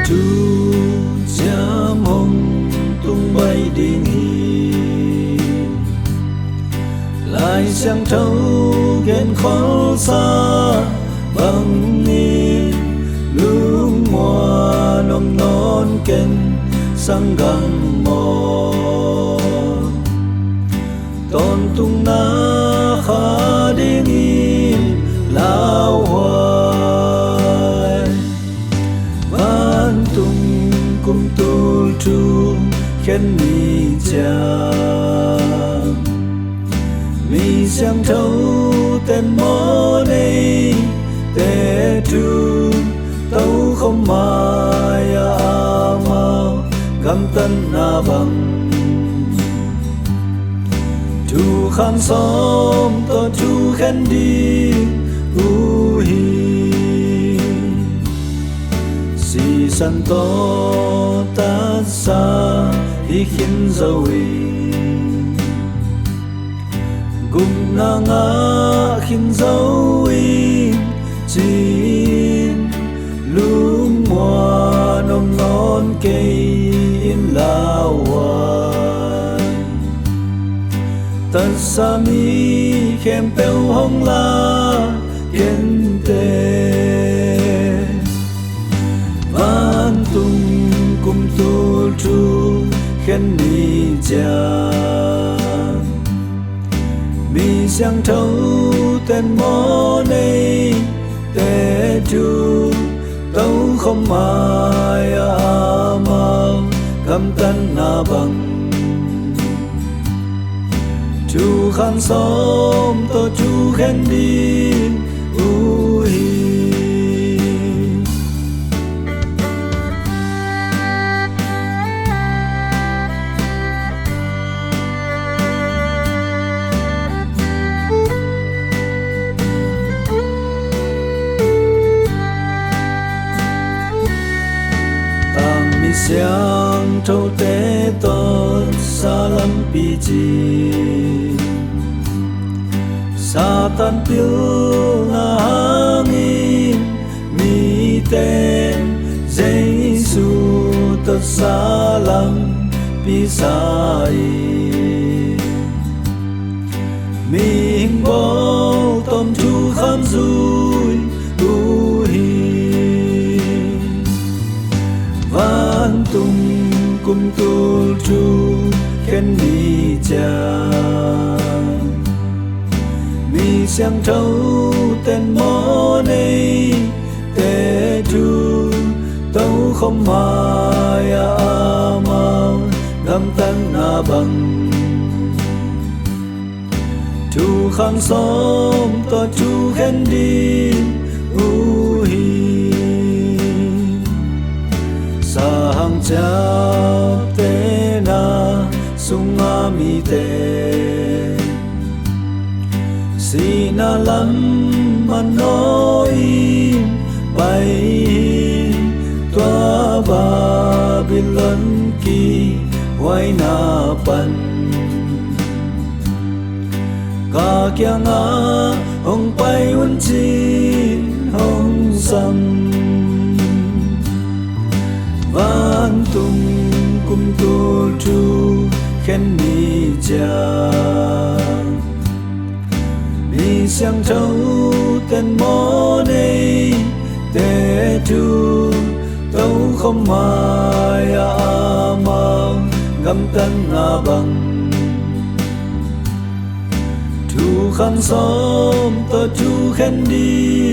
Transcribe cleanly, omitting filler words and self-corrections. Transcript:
tu jam hồng tung bay điên hi lại sang thấu ghen khó xa bằng ni lung mùa nồng non ken sang găng mò tôn tung na khá điên hi lao hoài van tung cung tu tu khen mi chàng mi sang thấu tên mô này tê tu tấu không mai mau gam tân na bằng tu khăn xóm to tu khen đi u hi si san to ta sa hi khin zoe gum na nga khin zoe chin lung mùa nồng non cây in lao ta sa mi khem peo hong la kiên tê van tung cung tu tu khen mi cha mi sang thấu tên mô này tê tu tấu không mai mau gam tân na bằng chu khăn xóm to chu khen đi u hi xiang thâu tế tốt xa lắm bi chi sa tan piu na hangin mi tên Giêsu tốt xa lắm bi sai mi hình bố tôm chu khám dùi u hi van tung cung tu tu khen mi cha mi sang thấu tên mô này tê tu tấu không mai mau gam tân na bằng tu khăn xóm to tu khen đi u hi sang chap te na sung a mi te si na lam man noi bay tua Babylon ki wai na pan ka kya nga hong pai un chin hong sam van tung cung tu tu khen mi cha mi sang thấu tên mô này tê tu tấu không mai mau gam tân na bằng tu khăn xóm to tu khen đi